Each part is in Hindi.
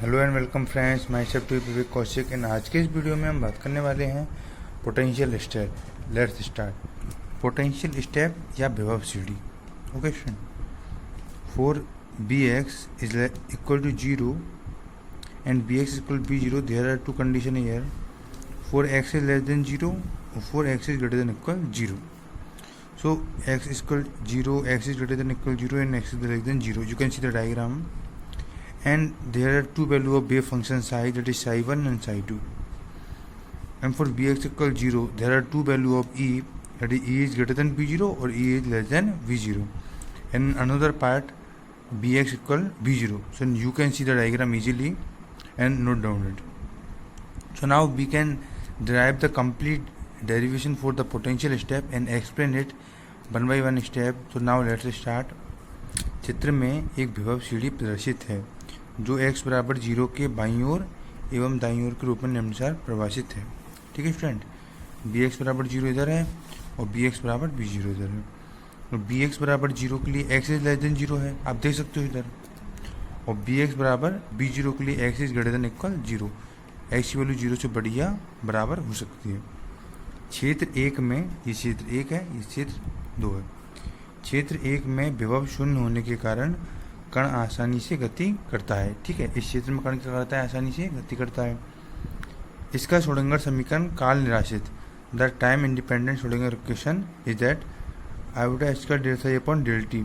Hello and welcome friends, myself to Vivek Kaushik. And आज के इस वीडियो में हम बात करने वाले हैं potential step. Let's start. Potential step या विभव सीढ़ी। Okay friend, for B x is equal to 0 and B x equal B 0 there are two condition here. For x is less than 0 और for x is greater than equal 0. So x is equal 0, x is greater than equal 0 and x is less than 0. You can see the diagram. And there are two value of wave function psi, that is psi 1 and psi 2. And for bx equal 0, there are two value of e, that is e is greater than b0 or e is less than v0. And another part bx equal b0. So you can see the diagram easily and note down it. So now we can derive the complete derivation for the potential step and explain it one by one step. So now let's start. चित्र में एक विभव सीढ़ी प्रदर्शित है जो x बराबर 0 के बाईं ओर एवं दाईं ओर के रूप में निम्नानुसार प्रभाषित है. ठीक है स्टूडेंट, bx बराबर 0 इधर है और bx बराबर b0 इधर है. तो bx बराबर 0 के लिए x इज लेस देन 0 है, आप देख सकते हो इधर, और bx बराबर b0 के लिए x is greater than equal 0. x की वैल्यू 0 से बड़ी या बराबर हो सकती है. क्षेत्र 1 में, ये क्षेत्र 1 है, ये क्षेत्र 2 है. क्षेत्र 1 में विभव शून्य होने के कारण कण आसानी से गति करता है. ठीक है, इस क्षेत्र में कण क्या करता है, आसानी से गति करता है. इसका श्रोडिंगर समीकरण काल निराशित. The time independent Schrodinger equation is that iota H का del psi upon del T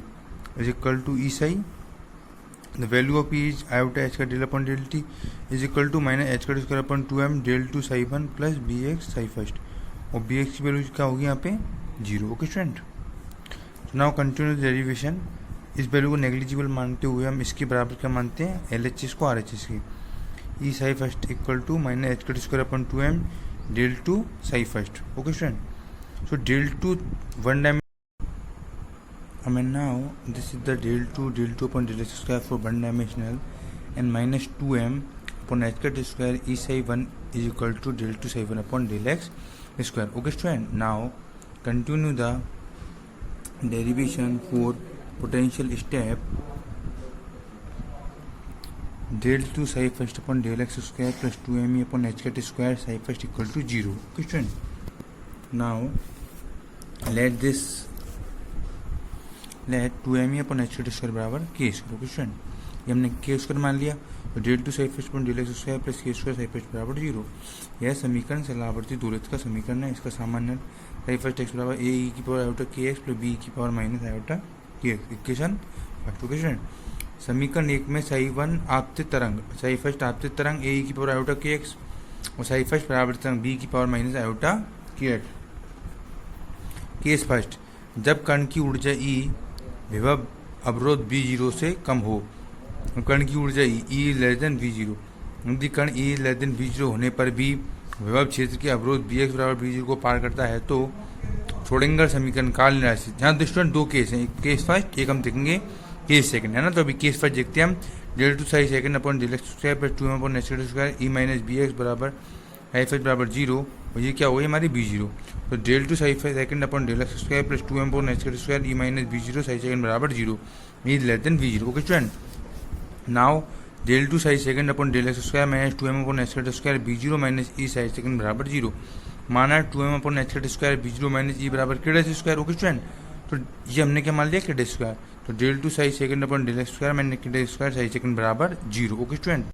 is equal to E psi. The value of E is iota H का del upon del T is equal to minus H का square upon 2m del two psi 1 plus B X psi first. और बी एक्स की वैल्यू क्या होगी यहाँ पे 0. Okay student, now continue the derivation. इस वैल्यू को नेग्लिजिबल मानते हुए हम इसके बराबर क्या मानते हैं, एल एच एस को आर एच एस की. E psi first equal to minus H का square upon 2m del two psi first. Okay student, so del two one dimension. I mean now this is the del 2 upon del x square for one dimensional and minus 2m upon h cut square e psi 1 is equal to del 2 psi 1 upon del x square. Okay student, now continue the derivation for potential step. Del 2 psi first upon del x square plus 2m upon h cut square psi first equal to 0. Okay student, now let 2m upon h cut square बराबर k स्क्वायर. ओके स्टूडेंट, ये हमने k स्क्वायर मान लिया. तो del two psi first upon del x square plus k square psi first बराबर 0. यह समीकरण सलावर्ती दोलित का समीकरण है. इसका सामान्य साई फर्स्ट एक्स बराबर ए की पावर आयोटा के एक्स प्लस बी की पावर माइनस आयोटा के x. Equation first. Okay student, समीकरण 1 में साई 1 आपतित तरंग, साई फर्स्ट आपतित तरंग ए की पावर आयोटा के एक्स और साई फर्स्ट बराबर तरंग बी की पावर माइनस आयोटा के एक्स. केस फर्स्ट, जब कण की ऊर्जा ई विभव अवरोध b0 से कम हो. कण की ऊर्जा E लेस देन v0. यदि कण E लेस देन v0 होने पर भी विभव क्षेत्र के अवरोध bx बराबर v0 को पार करता है तो श्रोडिंगर समीकरण काल निराशित. यहाँ स्टूडेंट दो केस हैं, एक केस फर्स्ट, एक हम देखेंगे केस सेकंड, है ना. तो अभी केस फर्स्ट देखते हैं हम. Del two psi second upon del x square plus 2m upon H square E minus B X बराबर आई फर्स्ट बराबर 0 और ये क्या हो गई हमारी b0. तो del two psi second upon del x square plus 2m upon H square E minus b0 psi second बराबर 0 is less than v0. Okay student, now del two psi second upon del x square minus 2m upon H square b0 minus E psi second बराबर 0. माना 2m upon H square b0 minus E बराबर k dash square. Okay student, तो ये हमने क्या मान लिया k डैश स्क्वायर. तो del two psi second upon del x square minus k dash square psi second बराबर 0. ओके स्टूडेंट,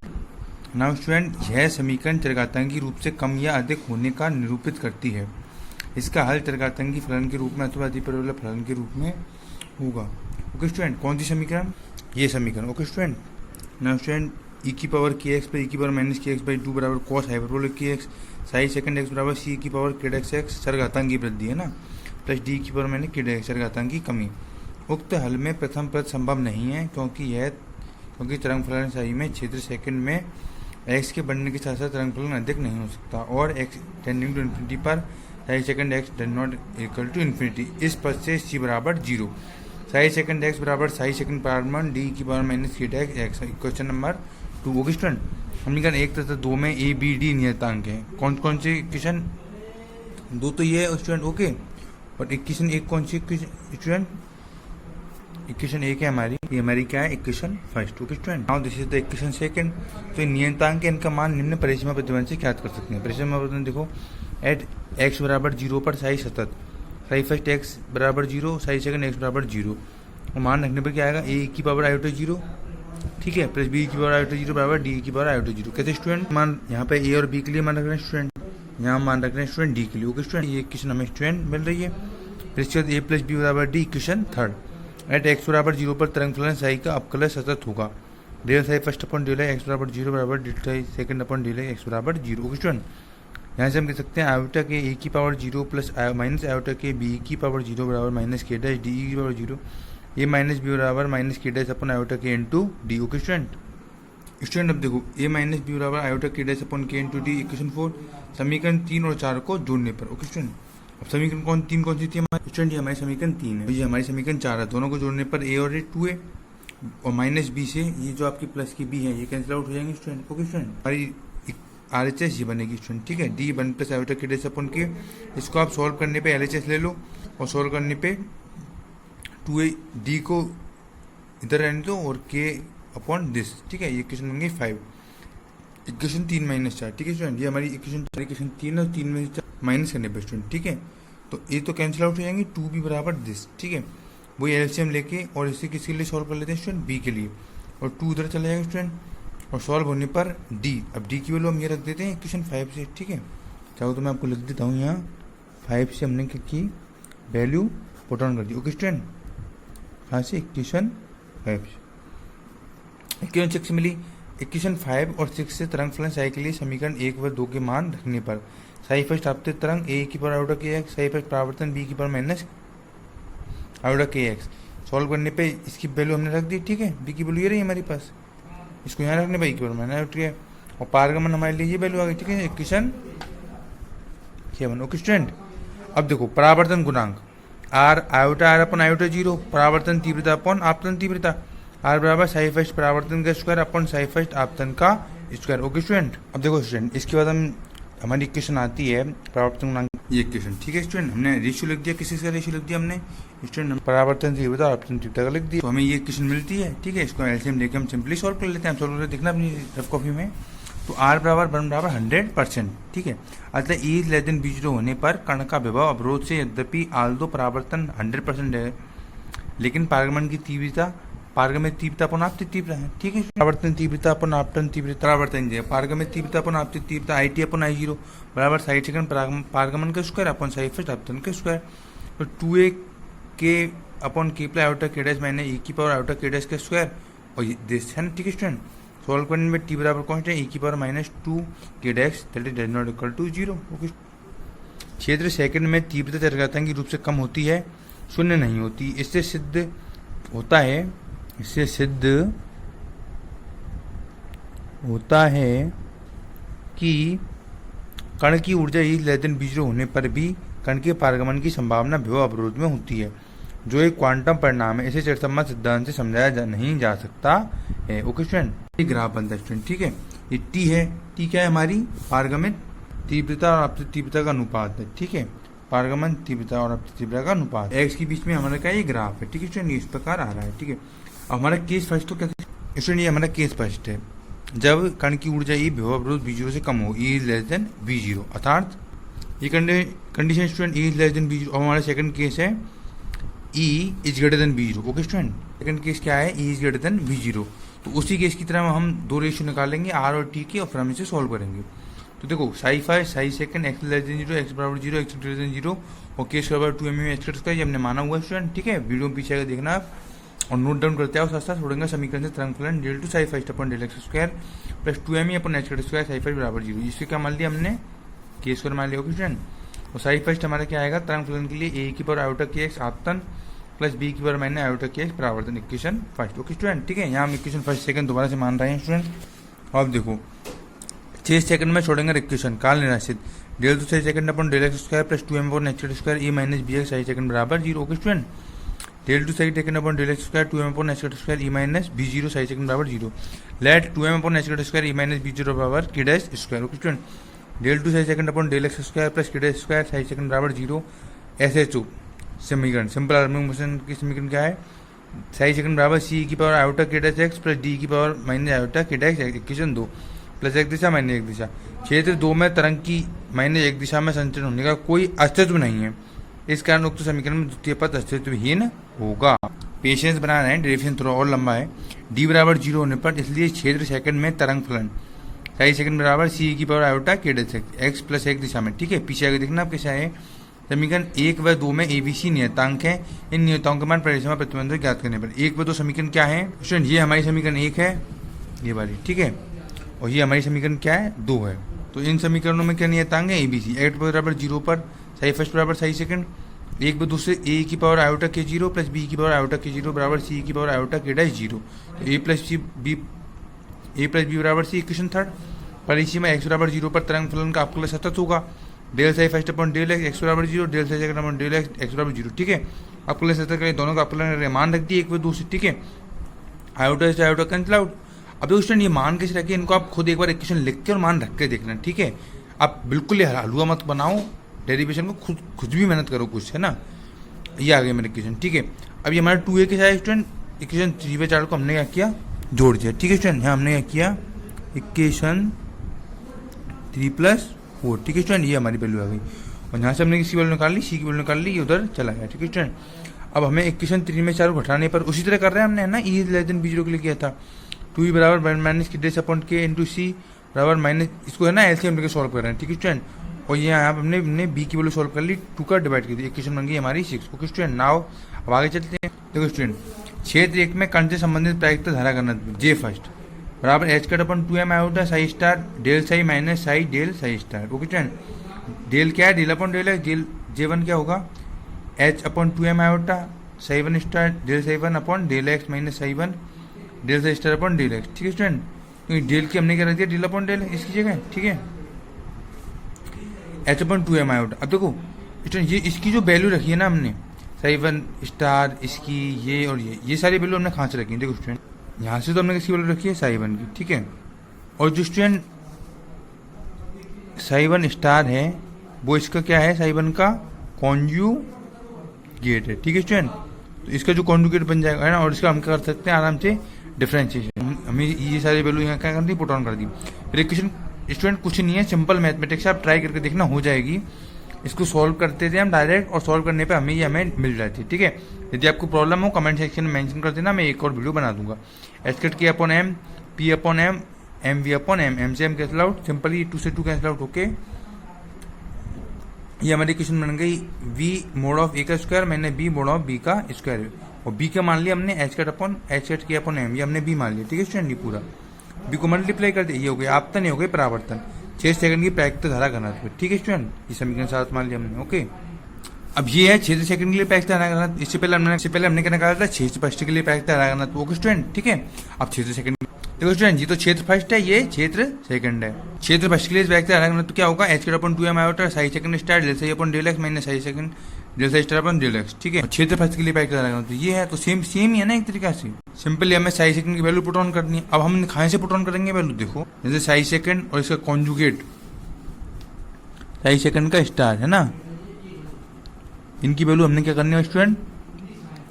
नाउ स्टूडेंट यह समीकरण चरघातांकी रूप से कम या अधिक होने का निरूपित करती है. इसका हल चरघातांकी फलन के रूप में अथवा अतिपरवलय फलन के रूप में होगा. ओके स्टूडेंट, कौन सी समीकरण, ये समीकरण. ओके स्टूडेंट, नाउ स्टूडेंट ई की पावर के एक्स पर ई की पावर माइनस के एक्स बाई 2 बराबर कॉस हाइपरबोलिक के एक्स साई सेकंड एक्स बराबर सी की पावर के डेक्स एक्स चरघातांकी वृद्धि, है ना, प्लस डी की पावर माइनस के डेक्स चरघातांकी कमी. उक्त हल में प्रथम पद संभव नहीं है क्योंकि तरंग फलन साई में क्षेत्र सेकंड में एक्स के बढ़ने के साथ साथ तरंग फलन अधिक नहीं हो सकता और एक्स टेंडिंग टू इन्फिनिटी पर psi second x does not equal to infinity. इस पद से सी बराबर 0. साई सेकंड एक्स बराबर साई सेकंड पावर डी की पावर माइनस के डेक्स X. Question number 2. Okay student, समीकरण 1 तथा 2 में ए बी डी नियतांक हैं. कौन कौन से क्वेश्चन, 2 तो ये है स्टूडेंट. ओके, और इक्वेशन 1 कौन सी स्टूडेंट, इक्वेशन एक है हमारी, ये हमारी क्या है equation first. Okay student, now this is the equation second. तो नियतांक के इनका मान निम्न परिसीमा प्रतिबंध से ज्ञात कर सकते हैं। परिसीमा प्रतिबंध देखो, एट x बराबर 0 पर साई सतत, साई फर्स्ट x बराबर 0, साई सेकंड x बराबर 0, और मान रखने पर क्या आएगा a की पावर i/0 ठीक है, प्लस b की पावर i/0 बराबर d की पावर i/0। कैसे स्टूडेंट, मान यहाँ पे a और b के लिए मान रख रहे हैं स्टूडेंट, यहाँ मान रख रहे हैं स्टूडेंट d के लिए। ओके स्टूडेंट, ये इक्वेशन हमें स्टूडेंट मिल रही है। फिर इसके बाद a प्लस बी बराबर d, equation third. At x बराबर 0 पर तरंग फलन साई का अवकलज सतत होगा। Del psi first upon del x बराबर 0 बराबर del psi second upon del x बराबर 0। ओके स्टूडेंट, यहाँ से हम कह सकते हैं आयोटा के a की पावर 0 प्लस माइनस आयोटा के b की पावर 0 बराबर माइनस के डैश डी की पावर 0, a माइनस बी बराबर माइनस के डैश अपॉन आयोटा के इंटू डी। ओके स्टूडेंट, अब देखो a माइनस बी बराबर आयोटा के डैश अपॉन के इंटू डी, इक्वेशन 4। समीकरण 3 और 4 को जोड़ने पर। ओके स्टूडेंट, अब समीकरण कौन सी थी हमारी स्टूडेंट, ये हमारी समीकरण 3 है, ये हमारी समीकरण 4 है। दोनों को जोड़ने पर a और a 2a और माइनस बी से ये जो आपकी प्लस की b है ये कैंसिल आउट हो जाएंगे स्टूडेंट। ओके स्टूडेंट, हमारी RHS ये बनेगी स्टूडेंट, ठीक है, d 1 प्लस आयोटा के डैश अपॉन के। इसको आप सॉल्व करने पे LHS ले लो और सॉल्व करने पे 2a d को इधर रहने दो और k अपॉन दिस, ठीक है, ये इक्वेशन बन गई 5। इक्वेशन 3 माइनस 4, ठीक है स्टूडेंट, ये हमारी इक्वेशन 3 और 3 में माइनस करने पे स्टूडेंट, ठीक है, तो ये तो कैंसिल आउट हो जाएंगे, 2b बराबर दिस, ठीक है, वही एलसीएम लेके और इसे किसके लिए सॉल्व कर लेते हैं स्टूडेंट, b के लिए, और 2 उधर चला जाएगा स्टूडेंट, और सॉल्व होने पर d, अब d की वैल्यू हम ये रख देते हैं इक्वेशन 5 से, ठीक है, चाहो तो मैं आपको लिख देता हूँ यहाँ 5 से हमने क्या की वैल्यू पुट ऑन कर दी। ओके स्टूडेंट, कहाँ से इक्वेशन 5 से, इक्वेशन 6 मिली। इक्वेशन 5 और 6 से तरंग फलन साई के लिए समीकरण 1 व 2 के मान रखने पर साई फर्स्ट आपतित तरंग a की पावर आयोटा के एक्स, साई फर्स्ट परावर्तन b की पावर माइनस आयोटा के एक्स, सॉल्व करने पे इसकी वैल्यू हमने रख दी, ठीक है, b की वैल्यू ये रही हमारे पास, इसको यहाँ रखने पर a की पावर माइनस आयोटा के, और पारगमन हमारे लिए ये वैल्यू आ गई, ठीक है, इक्वेशन 7। ओके स्टूडेंट, अब देखो परावर्तन गुणांक r आयोटा r अपन आयोटा 0, परावर्तन तीव्रता अपन आपतन तीव्रता r बराबर साई फर्स्ट परावर्तन का स्क्वायर अपन साई फर्स्ट आपतन का स्क्वायर। ओके स्टूडेंट, अब देखो स्टूडेंट, इसके बाद हम हमारी इक्वेशन आती है परावर्तन गुणांक, ये इक्वेशन, ठीक है स्टूडेंट, हमने रेशियो लिख दिया, किसी का रेशियो लिख दिया हमने स्टूडेंट, परावर्तन तीव्रता और आपतन तीव्रता का लिख दिया, तो हमें ये इक्वेशन मिलती है, ठीक है, इसको एलसीएम लेके हम सिंपली सॉल्व कर लेते हैं। सॉल्व करके देखना अपनी रफ कॉपी में, तो r बराबर 1 बराबर 100%, ठीक है, अतः e लेस देन b0 होने पर कण का विभव अवरोध से यद्यपि आल्दो परावर्तन 100% है, लेकिन पारगमन की तीव्रता पारगमित तीव्रता अपन आपतित तीव्रता है, ठीक है, परावर्तन तीव्रता अपन आपतन तीव्रता परावर्तन जो है पारगमित तीव्रता अपन आपतित तीव्रता IT अपन I0 बराबर साई सेकंड पारगमन का स्क्वायर अपन साई फर्स्ट आपतन का स्क्वायर, तो 2a के अपन के प्लस आयोटा के डैश माइनस e की पावर आयोटा के डैश का स्क्वायर, और दिस है ना, ठीक है स्टूडेंट, सॉल्व करने में t बराबर कांस्टेंट e की पावर माइनस 2 के dash that is not equal to 0। Okay, क्षेत्र सेकंड में तीव्रता चरघातांकी रूप से कम होती है, शून्य नहीं होती, इससे सिद्ध होता है कि कण की ऊर्जा E लेस देन b0 होने पर भी कण के पारगमन की संभावना विभव अवरोध में होती है, जो एक क्वांटम परिणाम है, इसे चरसम्मा सिद्धांत से समझाया नहीं जा सकता है। ओके स्टूडेंट, ये ग्राफ बनता है स्टूडेंट, ठीक है, ये t है, t क्या है हमारी पारगमित तीव्रता और आपतित तीव्रता का अनुपात है, ठीक है, पारगमन तीव्रता और आपतित तीव्रता का अनुपात x के बीच में हमारा क्या ये ग्राफ है, ठीक है स्टूडेंट, इस प्रकार आ रहा है, ठीक है। अब हमारा केस फर्स्ट तो कैसे स्टूडेंट, ये हमारा केस फर्स्ट है, जब कण की ऊर्जा E विभव अवरोध b0 से कम हो, E लेस देन b0, अर्थात ये condition student E less than b0। और हमारा सेकंड केस है E is greater then b0। Okay student, second case क्या है, E is greater then b0, तो उसी केस की तरह हम दो रेशियो निकालेंगे r और t के, और फिर हम इसे सॉल्व करेंगे। तो देखो Sai first Sai second x less than 0, x बराबर 0, x ग्रेटर देन 0, और केस बराबर 2m x स्क्वायर, ये हमने माना हुआ है स्टूडेंट, ठीक है, वीडियो में पीछे आकर देखना आप और नोट डाउन करते हैं, और साथ साथ छोड़ेंगे समीकरण से तरंग फलन del two psi first upon del x square plus 2m upon x square psi first बराबर 0, इससे क्या मान लिया हमने, के स्क्वायर मान लिया। ओके स्टूडेंट, और साई फर्स्ट हमारा क्या आएगा, तरंग फलन के लिए a की पावर आयोटा के एक्स आपतन प्लस b की पावर माइनस आयोटा के एक्स परावर्तन, इक्वेशन फर्स्ट। ओके स्टूडेंट, ठीक है, यहाँ हम इक्वेशन फर्स्ट सेकंड दोबारा से मान रहे हैं स्टूडेंट। अब देखो 6 सेकंड में छोड़ेंगे इक्वेशन काल निराशित, del two psi second upon del x square plus 2m upon x square e minus B X psi second बराबर 0। Okay student, del two psi second upon del x square 2m upon x square e minus b0 psi second बराबर 0, let 2m upon x square e minus b0 बराबर k dash square. Okay student, del two psi second upon del x square plus k dash square psi second बराबर 0, SHO समीकरण, सिंपल हार्मोनिक मोशन की समीकरण क्या है, साई सेकंड बराबर सी की पावर आयोटा के डैश एक्स प्लस डी की पावर माइनस आयोटा के डैश इक्वेशन 2 प्लस एक दिशा माइनस एक दिशा। क्षेत्र 2 में तरंग की माइनस एक दिशा में संचरण होने का कोई अस्तित्व नहीं है, इस कारण उक्त समीकरण में द्वितीय पद अस्तित्वहीन होगा। पेशेंस बना रहे हैं, डेरिवेशन थोड़ा और लंबा है। डी बराबर 0 होने पर इसलिए क्षेत्र सेकंड में तरंग फलन साई सेकंड बराबर सी की पावर आयोटा के डैश एक्स प्लस एक दिशा में, ठीक है। पीछे आगे देखना आप कैसा है। समीकरण 1 व 2 में एबीसी नियतांक है, इन नियतांकों के मान परिसीमा प्रतिबंध ज्ञात करने पर 1 व 2 समीकरण क्या है स्टूडेंट, ये हमारी समीकरण 1 है ये वाली, ठीक है, और ये हमारी समीकरण क्या है 2 है। तो इन समीकरणों में क्या नियतांक है एबीसी। एक्स बराबर 0 पर साई फर्स्ट बराबर साई सेकंड 1 व 2 से ए की पावर आयोटा के 0 प्लस बी की पावर आयोटा के 0 बराबर सी की पावर आयोटा के डैश 0। तो ए प्लस बी बराबर सी इक्वेशन थर्ड। परिसीमा एक्स बराबर 0 पर तरंग फलन का आपको सतत होगा del psi first upon del x बराबर 0 del psi second upon del x बराबर 0, ठीक है। आपको सतत करें दोनों का आपको मान रख दिए 1 व 2 से, ठीक है। आयोटा से आयोटा कैंसिल आउट। अब दोस्तों ये मान कैसे रखिए, इनको आप खुद एक बार इक्वेशन लिख के और मान रख के देखना, ठीक है। आप बिल्कुल ये हलवा मत बनाओ, डेरिवेशन को खुद भी मेहनत करो कुछ, है ना। ये आ गया मेरा इक्वेशन, ठीक है। अब ये हमारा 2a के साथ स्टूडेंट इक्वेशन 3 व 4 को हमने क्या किया जोड़ दिया, ठीक है स्टूडेंट। यहाँ हमने क्या किया इक्वेशन 3 + 4, ठीक है स्टूडेंट, ये हमारी वैल्यू आ गई। और यहाँ से हमने सी वैल्यू निकाल ली, सी की वैल्यू निकाल ली, ये उधर चला गया, ठीक है स्टूडेंट। अब हमें इक्वेशन 3 में 4 घटाने पर उसी तरह कर रहे हैं हमने, है ना, ई लेस देन b0 के लिए किया था। 2e बराबर माइनस के डेस अपॉन के इंटू सी बराबर माइनस, इसको है ना एलसीएम लेके सॉल्व कर रहे हैं, ठीक है स्टूडेंट। और ये यहाँ हमने बी की वैल्यू सॉल्व कर ली, 2 का डिवाइड कर दिया, इक्वेशन बन गई हमारी 6, ओके स्टूडेंट। नाउ अब आगे चलते हैं। देखो स्टूडेंट, क्षेत्र 1 में कण से संबंधित प्रायिकता धारा घनत्व जे फर्स्ट बराबर H cut upon 2m iota psi star del psi minus psi del psi star, okay student. Del क्या है, डेल अपॉन डेल है, डेल J1 क्या होगा H upon 2m iota psi 1 star del psi 1 upon del x minus psi 1 del psi star upon del x, ठीक है स्टूडेंट। क्योंकि डेल की हमने क्या रख दिया डेल अपॉन डेल इसकी जगह, ठीक है, एच अपॉन 2m आयोटा। अब देखो स्टूडेंट ये इसकी जो वैल्यू रखी है ना हमने साई 1 स्टार इसकी ये और ये सारी वैल्यू हमने कहाँ से रखी है, देखो स्टूडेंट यहाँ से तो हमने किसकी वैल्यू रखी है साई 1 की, ठीक है। और जो स्टूडेंट साई 1 स्टार है वो इसका क्या है साई 1 का कॉन्जुगेट है, ठीक है स्टूडेंट। तो इसका जो कॉन्जुगेट बन जाएगा है ना, और इसका हम क्या कर सकते हैं आराम से डिफरेंशिएशन, हमें ये सारी वैल्यू यहाँ क्या कर दी पुट ऑन कर दी। फिर इक्वेशन स्टूडेंट कुछ नहीं है, सिंपल मैथमेटिक्स आप ट्राई करके देखना हो जाएगी। इसको सॉल्व करते थे हम डायरेक्ट, और सॉल्व करने पे हमें मिल जाती है, ठीक है। यदि आपको प्रॉब्लम हो कमेंट सेक्शन में मेंशन कर देना, मैं एक और वीडियो बना दूंगा। एच कट के upon M P upon M M V upon M, M से एम कैंसिल आउट, सिंपली 2 से 2 कैंसिल आउट, ओके। ये हमारी इक्वेशन बन गई v मोड ऑफ a का स्क्वायर मैंने b मोड ऑफ b का स्क्वायर, और b का मान लिया हमने एच कट के अपॉन एम, ये हमने b मान लिया, ठीक है स्टूडेंट। पूरा b को मल्टीप्लाई कर दिया, ये हो गया आपतन, ये हो गया परावर्तन, 6 सेकंड की प्रायिकता धारा घनत्व, ठीक है स्टूडेंट। ये समीकरण 7 मान लिया हमने, ओके। अब ये है 6 सेकंड के लिए प्रायिकता धारा घनत्व, इससे पहले हमने क्या निकाला था 6 फर्स्ट के लिए प्रायिकता धारा घनत्व, ओके स्टूडेंट, ठीक है। अब 6 सेकंड देखो स्टूडेंट, ये तो क्षेत्र फर्स्ट है, ये क्षेत्र सेकंड है। क्षेत्र फर्स्ट के लिए प्रायिकता धारा घनत्व क्या होगा H cut upon 2m iota psi second star del psi upon del x minus psi second del psi star upon del x, ठीक है। क्षेत्र फर्स्ट के लिए प्रायिकता धारा घनत्व ये है, तो सेम ही है ना एक तरीका से। सिंपली हमें साई सेकंड की वैल्यू पुट ऑन करनी है। अब हम कहाँ से पुट ऑन करेंगे वैल्यू, देखो जैसे साई सेकंड और इसका कॉन्जुगेट साई सेकंड का स्टार है ना, इनकी वैल्यू हमने क्या करनी है स्टूडेंट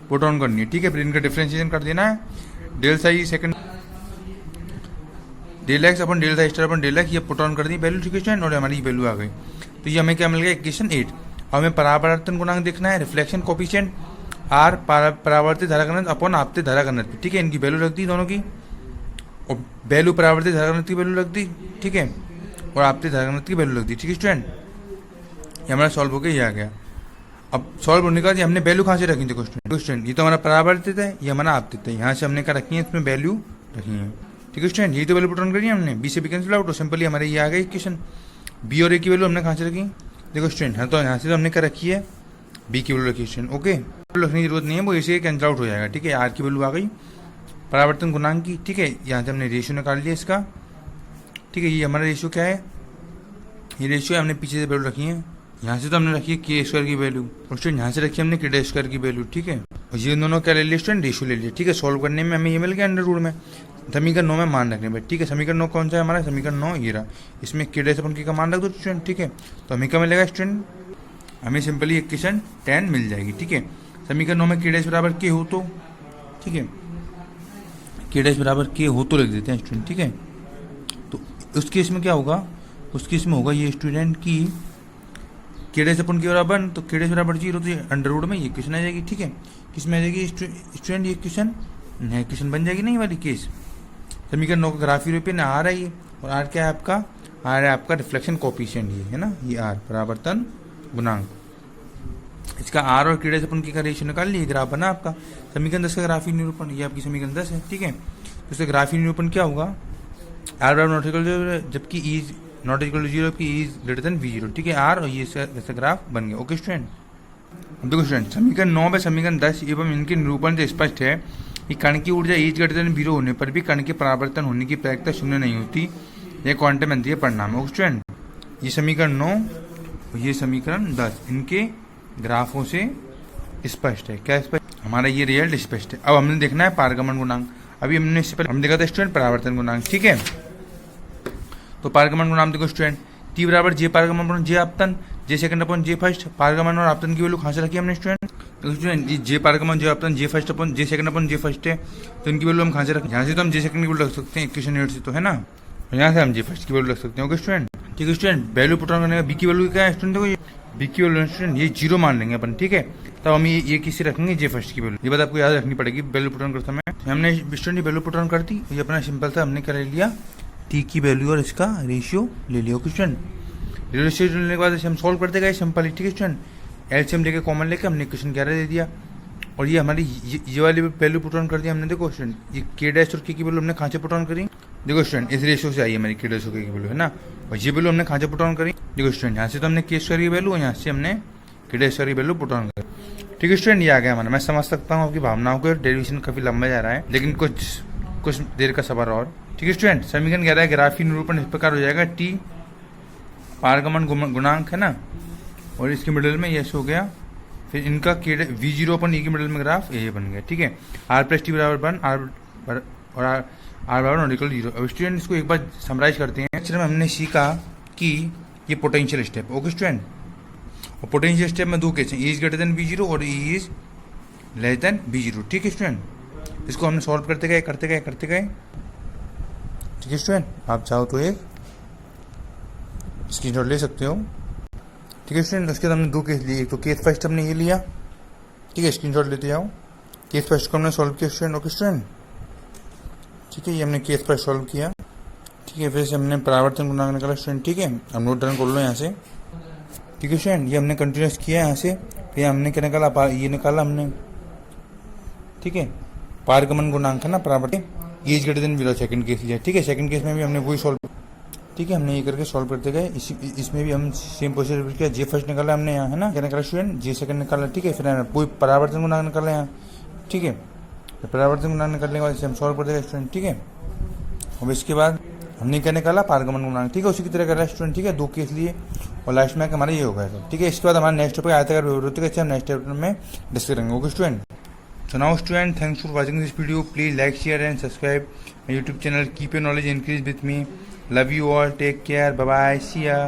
पुट ऑन करनी है, ठीक है। फिर इनका डिफरेंशिएशन कर देना है, del psi second del X upon del psi star upon del X, ये पुट ऑन कर दी वैल्यू, ठीक है स्टूडेंट, और हमारी वैल्यू आ गई। तो ये हमें क्या मिल गया इक्वेशन 8। हमें परावर्तन गुणांक देखना है, रिफ्लेक्शन कोफिशिएंट आर परावर्तित धारा घनत्व अपॉन आपतित धारा घनत्व, ठीक है। इनकी वैल्यू रख दी दोनों की, और वैल्यू परावर्तित धारा घनत्व की वैल्यू रख दी, ठीक है, और आपतित धारा घनत्व की वैल्यू रख दी, ठीक है स्टूडेंट। ये हमारा सॉल्व हो गया, ये आ गया। अब सॉल्व होने के बाद हमने वैल्यू कहाँ से रखी, देखो स्टूडेंट ये तो हमारा परावर्तित है, ये हमारा आपतित है, यहाँ से हमने क्या रखी है इसमें वैल्यू रखी है, ठीक है स्टूडेंट। ये तो वैल्यू पुट ऑन करी हमने, बी से बी कैंसिल आउट, और सिंपली हमारे ये आ गई इक्वेशन। बी और ए की वैल्यू हमने कहाँ से रखी, देखो स्टूडेंट हाँ, तो यहाँ से तो हमने क्या रखी है बी की वैल्यू रखी स्टूडेंट, ओके। रखने की जरूरत नहीं है, वो ऐसे कैंसिल आउट हो जाएगा, ठीक है। आर की वैल्यू आ गई परावर्तन गुणांक की, ठीक है। यहाँ से हमने रेशियो निकाल लिया इसका, ठीक है। ये हमारा रेशियो क्या है, ये रेशियो हमने पीछे से वैल्यू रखी है, यहाँ से तो हमने रखी है के स्क्वायर की वैल्यू, और स्टूडेंट यहाँ से रखी है हमने के डे स्क्वायर की वैल्यू, ठीक है। और ये दोनों क्या ले लिए स्टूडेंट रेशियो ले लिए, ठीक है। सॉल्व करने में हमें ये मिल गया अंडर रूट में, समीकरण 9 में मान रखने पर, ठीक है। समीकरण 9 कौन सा है हमारा, समीकरण 9 ये रहा, इसमें के डे अपन का मान रख दो स्टूडेंट, ठीक है। तो हमें क्या मिलेगा स्टूडेंट, हमें सिंपली इक्वेशन 10 मिल जाएगी, ठीक है। समीकरण 9 में के डे बराबर के हो तो ठीक है, के डैश बराबर के हो तो लिख देते हैं स्टूडेंट, ठीक है। तो उस केस में क्या होगा, उस केस में होगा ये स्टूडेंट की के डैश अपन के बराबर, तो के डैश बराबर 0, तो ये अंडर रूट में ये क्वेश्चन आ जाएगी, ठीक है। किस में आ जाएगी स्टूडेंट, ये क्वेश्चन बन जाएगी नहीं वाली केस। समीकरण 9 का ग्राफीय रूप में आर है ये, और आर क्या है आपका, आर है आपका रिफ्लेक्शन कोफिशिएंट, ये है ना, ये आर परावर्तन गुणांक। इसका आर और के डैश अपन का रेशियो निकाल लिए, ग्राफ बना आपका। समीकरण 10 का ग्राफीय निरूपण, ये आपकी समीकरण 10 है, ठीक है। तो इसका ग्राफीय निरूपण क्या होगा, आर बराबर नॉट इक्वल टू, जबकि E is not equal to 0, जबकि E is greater then v0, ठीक है। आर और ये ऐसा ग्राफ बन गया। ओके स्टूडेंट, देखो स्टूडेंट, समीकरण 9 में समीकरण 10 एवं इनके निरूपण से स्पष्ट है कि कण की ऊर्जा ई इज ग्रेटर देन 0 होने पर भी कण के परावर्तन होने की प्रायिकता शून्य नहीं होती, यह क्वांटम यांत्रिक परिणाम है। ओके स्टूडेंट, ये समीकरण 9, ये समीकरण 10 इनके ग्राफों से स्पष्ट है। क्या स्पष्ट, हमारा ये रिजल्ट स्पष्ट है। अब हमने देखना है पारगमन गुणांक। अभी हमने इससे पहले हम देखा था स्टूडेंट परावर्तन गुणांक, ठीक है। तो पारगमन गुणांक देखो स्टूडेंट, टी बराबर जे पारगमन अपॉन जे आपतन, जे सेकंड अपॉन जे फर्स्ट। पारगमन और आपतन की वैल्यू कहाँ से रखी हमने स्टूडेंट, तो स्टूडेंट जे पारगमन जे आपतन जे फर्स्ट अपॉन जे सेकंड अपॉन जे फर्स्ट है, तो इनकी वैल्यू हम कहाँ से रखें, यहाँ से तो हम जे सेकंड की वैल्यू रख सकते हैं इक्वेशन 8 से, तो है ना, यहाँ से हम जे फर्स्ट की वैल्यू रख सकते हैं। ओके स्टूडेंट, ठीक है स्टूडेंट। वैल्यू पुट ऑन करने का बी की वैल्यू क्या है स्टूडेंट, देखो बी की वैल्यू स्टूडेंट ये 0 मान लेंगे अपन, ठीक है। तब हम ये किसी रखेंगे जे फर्स्ट की वैल्यू, ये बात आपको याद रखनी पड़ेगी। वैल्यू पुट ऑन करता मैं, हमने स्टूडेंट वैल्यू पुट ऑन कर दी, ये अपना सिंपल था, हमने कर लिया टी की वैल्यू और इसका रेशियो ले लिया। ओके स्टूडेंट, रेशियो लेने के बाद हम सॉल्व करते गए सिंपल, ठीक है स्टूडेंट। एलसीएम लेके कॉमन लेके हमने क्वेश्चन 11 दे दिया, और ये हमारी ये वाली वैल्यू पुट ऑन कर दिया हमने। देखो स्टूडेंट, ये के डैश और के की वैल्यू हमने कहाँ से पुट ऑन करी, देखो स्टूडेंट इस रेशियो से आई हमारी के डैश और के की वैल्यू, है ना, और ये वैल्यू हमने कहाँ से पुट ऑन करी, देखो स्टूडेंट यहाँ से तो हमने के स्क्वायर की वैल्यू और यहाँ से हमने के डैश की वैल्यू पुट ऑन करी, ठीक है स्टूडेंट। ये आ गया हमारा, मैं समझ सकता हूँ आपकी भावनाओं को, डेरिवेशन काफी लंबा जा रहा है, लेकिन कुछ देर का सबर और, ठीक है स्टूडेंट। समीकरण 11 ग्राफीय निरूपण इस प्रकार हो जाएगा, टी पारगमन गुणांक है ना, और इसके मिडिल में यस हो गया, फिर इनका के v0 अपन ई के मिडिल में ग्राफ ये बन गया, ठीक है। आर प्लस टी बराबर 1 और आर बराबर नॉट इक्वल 0। अब स्टूडेंट इसको एक बार समराइज करते हैं। लेक्चर में हमने सीखा कि ये पोटेंशियल स्टेप, ओके स्टूडेंट, और पोटेंशियल स्टेप में दो केस हैं, E is greater then v0 और E is less than v0, ठीक है स्टूडेंट। इसको हमने सॉल्व करते गए, ठीक है स्टूडेंट। आप चाहो तो एक स्क्रीनशॉट ले सकते हो, ठीक है स्टूडेंट। उसके बाद हमने दो केस लिए, एक तो केस फर्स्ट हमने ये लिया, ठीक है, स्क्रीनशॉट लेते जाओ। केस फर्स्ट को हमने सॉल्व किया स्टूडेंट, ओके स्टूडेंट, ठीक है। ये हमने केस फर्स्ट सॉल्व किया, ठीक है। फिर से हमने परावर्तन गुणांक निकाला स्टूडेंट, ठीक है। हम नोट डाउन कर लो यहाँ से, ठीक है स्टूडेंट। ये हमने कंटिन्यूस किया यहाँ से, फिर हमने क्या निकाला, ये निकाला हमने, ठीक है। पारगमन गुणांक है ना, परावर्तन E is greater then 0 second case लिया, ठीक है। सेकंड केस में भी हमने वही सॉल्व, ठीक है, हमने ये करके सॉल्व करते गए। इसमें भी हम सेम प्रोसीजर किया, जे फर्स्ट निकाला हमने यहाँ, है ना, क्या निकाला स्टूडेंट, जे सेकंड निकाला, ठीक है। फिर कोई परावर्तन गुणांक निकाला यहाँ, ठीक है। तो परावर्तन गुणांक निकालने के बाद इसे हम सॉल्व करते गए स्टूडेंट, ठीक है। अब इसके बाद हमने क्या निकाला, पारगमन गुणांक, ठीक है। उसी की तरह करा स्टूडेंट, ठीक है, दो केस लिए और लास्ट में हमारा ये होगा, ठीक है। इसके बाद हमारा नेक्स्ट टॉपिक आयताकार विवृत्ति का हम नेक्स्ट टॉपिक में डिस्कस करेंगे, okay student. So now student, thanks for watching this video. Please like, share and subscribe my YouTube channel. Keep your knowledge increase with me. Love you all. Take care. Bye bye. See ya.